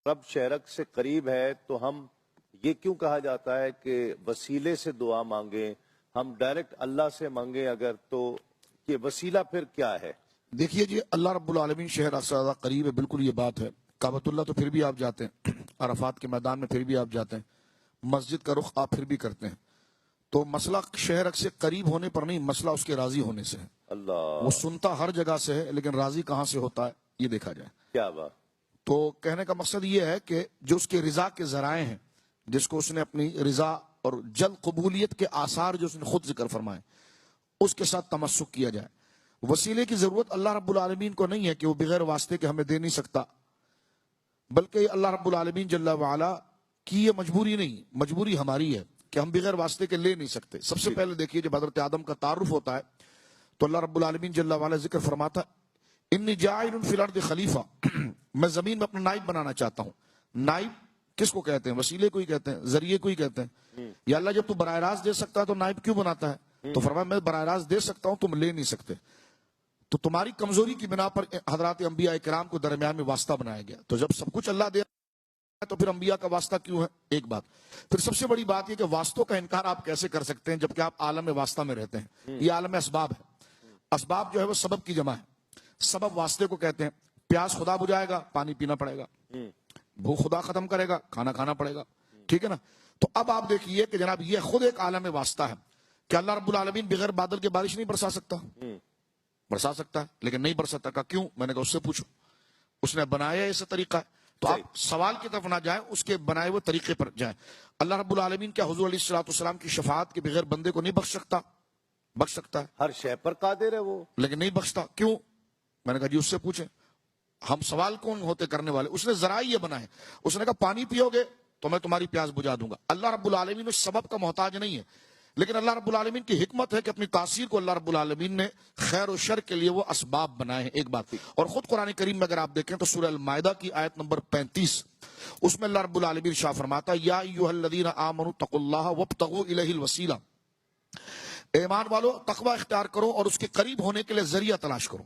رب شہرک سے قریب ہے تو ہم یہ کیوں کہا جاتا ہے کہ وسیلے سے دعا مانگیں؟ ہم ڈائریکٹ اللہ سے مانگیں اگر، تو یہ وسیلہ پھر کیا ہے؟ دیکھیے جی، اللہ رب العالمین شہر سے زیادہ قریب ہے، بالکل یہ بات ہے۔ کعبۃ اللہ تو پھر بھی آپ جاتے ہیں، عرفات کے میدان میں پھر بھی آپ جاتے ہیں، مسجد کا رخ آپ پھر بھی کرتے ہیں، تو مسئلہ شہر سے قریب ہونے پر نہیں، مسئلہ اس کے راضی ہونے سے ہے۔ اللہ، وہ سنتا ہر جگہ سے ہے لیکن راضی کہاں سے ہوتا ہے یہ دیکھا جائے۔ کیا بات! تو کہنے کا مقصد یہ ہے کہ جو اس کے رضا کے ذرائع ہیں، جس کو اس نے اپنی رضا اور جلد قبولیت کے آثار جو اس نے خود ذکر فرمائے، اس کے ساتھ تمسک کیا جائے۔ وسیلے کی ضرورت اللہ رب العالمین کو نہیں ہے کہ وہ بغیر واسطے کے ہمیں دے نہیں سکتا، بلکہ اللہ رب العالمین جل وعلا کی یہ مجبوری نہیں، مجبوری ہماری ہے کہ ہم بغیر واسطے کے لے نہیں سکتے۔ سب سے پہلے دیکھیے جب حضرت آدم کا تعارف ہوتا ہے تو اللہ رب العالمین جل وعلا ذکر فرماتا انی جاعل فی الارض خلیفہ، میں زمین میں اپنا نائب بنانا چاہتا ہوں۔ نائب کس کو کہتے ہیں؟ وسیلے کو ہی کہتے ہیں، ذریعے کو ہی کہتے ہیں۔ یا اللہ جب تو براہ راست دے سکتا ہے تو نائب کیوں بناتا ہے؟ تو فرمایا میں براہ راست دے سکتا ہوں، تم لے نہیں سکتے، تو تمہاری کمزوری کی بنا پر حضرات انبیاء کرام کو درمیان میں واسطہ بنایا گیا۔ تو جب سب کچھ اللہ دے تو پھر انبیاء کا واسطہ کیوں ہے؟ ایک بات۔ پھر سب سے بڑی بات یہ کہ واسطوں کا انکار آپ کیسے کر سکتے ہیں جبکہ آپ عالم واسطہ میں رہتے ہیں؟ یہ عالم اسباب ہے۔ اسباب جو ہے وہ سبب کی جمع ہے۔ سبب واسطے کو کہتے ہیں۔ پیاس خدا بجھائے گا، پانی پینا پڑے گا۔ بھوک خدا ختم کرے گا، کھانا کھانا پڑے گا، ٹھیک ہے نا؟ تو اب آپ دیکھیے کہ جناب یہ خود ایک عالم واسطہ ہے کہ اللہ رب العالمین بغیر بادل کے بارش نہیں برسا سکتا؟ برسا سکتا ہے لیکن نہیں برسا سکتا، کیوں؟ میں نے کہا اس سے پوچھو، اس نے بنایا ایسا طریقہ ہے۔ تو آپ سوال کی طرف نہ جائیں، اس کے بنائے ہوئے طریقے پر جائیں۔ اللہ رب العالمین کیا حضور علیہ السلام کی شفاعت کے بغیر بندے کو نہیں بخش سکتا؟ بخش سکتا ہے، ہر شے پر قادر ہے وہ، لیکن نہیں بخشتا، کیوں؟ میں نے کہا جی اس سے پوچھیں، ہم سوال کون ہوتے کرنے والے؟ اس نے ذرائع یہ بنائے، اس نے کہا پانی پیو گے تو میں تمہاری پیاس بجھا دوں گا۔ اللہ رب العالمین اس سبب کا محتاج نہیں ہے، لیکن اللہ رب العالمین کی حکمت ہے کہ اپنی تاثیر کو اللہ رب العالمین نے خیر و شر کے لیے وہ اسباب بنائے ہیں۔ ایک بات، اور خود قرآن کریم میں اگر آپ دیکھیں تو سورہ المائدہ کی آیت نمبر 35، اس میں اللہ رب العالمین شاہ فرماتا یا ایھا الذین آمنوا اتقوا اللہ وابتغوا الیہ الوسیلہ، ایمان والو تقوی اختیار کرو اور اس کے قریب ہونے کے لیے ذریعہ تلاش کرو۔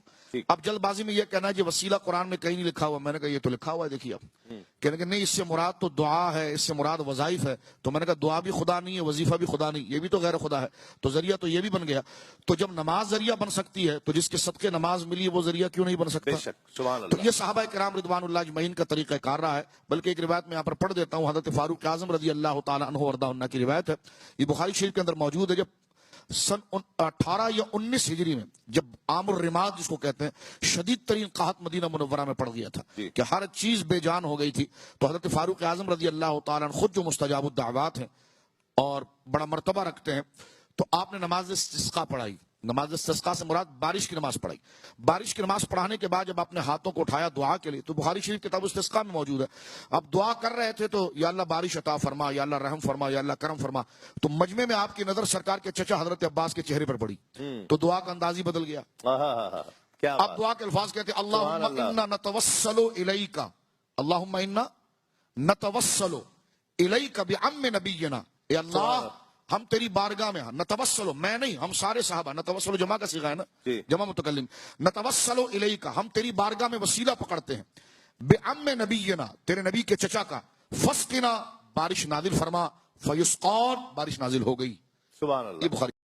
اب جلد بازی میں یہ کہنا ہے کہ وسیلہ قرآن میں کہیں نہیں لکھا ہوا، میں نے کہا یہ تو لکھا ہوا ہے، دیکھیے آپ کہنے کہ نہیں اس سے مراد تو دعا ہے، اس سے مراد وظائف ہے، تو میں نے کہا دعا بھی خدا نہیں ہے، وظیفہ بھی خدا نہیں، یہ بھی تو غیر خدا ہے، تو ذریعہ تو یہ بھی بن گیا۔ تو جب نماز ذریعہ بن سکتی ہے تو جس کے صدقے نماز ملی وہ ذریعہ کیوں نہیں بن سکتا؟ بے شک، سبحان تو اللہ۔ یہ صحابہ کرام رضوان اللہ اجمعین کا طریقہ کار رہا ہے۔ بلکہ ایک روایت میں یہاں پر پڑھ دیتا ہوں، حضرت فاروق اعظم رضی اللہ تعالیٰ عنہ وارضاہ عنہ کی روایت ہے، یہ بخاری شریف کے اندر موجود ہے۔ جب سن 18 یا 19 ہجری میں جب عام الرماد جس کو کہتے ہیں شدید ترین قحط مدینہ منورہ میں پڑ گیا تھا کہ ہر چیز بے جان ہو گئی تھی، تو حضرت فاروق اعظم رضی اللہ تعالیٰ عنہ خود جو مستجاب الدعوات ہیں اور بڑا مرتبہ رکھتے ہیں، تو آپ نے نماز استسقاء پڑھائی۔ نماز استسقاء سے مراد بارش کی نماز پڑھائی۔ بارش کی نماز پڑھانے کے بعد جب آپ نے ہاتھوں کو اٹھایا دعا کے لیے، تو بخاری شریف کتاب استسقاء میں موجود ہے، آپ دعا کر رہے تھے تو یا اللہ بارش عطا فرما، یا اللہ رحم فرما، یا اللہ کرم فرما، تو مجمع میں آپ کی نظر سرکار کے چچا حضرت عباس کے چہرے پر پڑی، تو دعا کا انداز ہی بدل گیا۔ کیا اب دعا کے الفاظ کہتے ہیں اللہم انا نتوسل الیک، اللہم انا نتوسل الیک بعم نبینا، اے اللہ ہم تیری بارگاہ میں، نتوسلو میں نہیں، ہم سارے صحابہ، نتوسلو جمع کا صیغہ ہے نا، جمع متکلم، نتوسلو الیک ہم تیری بارگاہ میں وسیلہ پکڑتے ہیں، بعم نبینا تیرے نبی کے چچا کا، فسقنا بارش نازل فرما، فیسقان بارش نازل ہو گئی۔ سبحان اللہ۔ یہ بخاری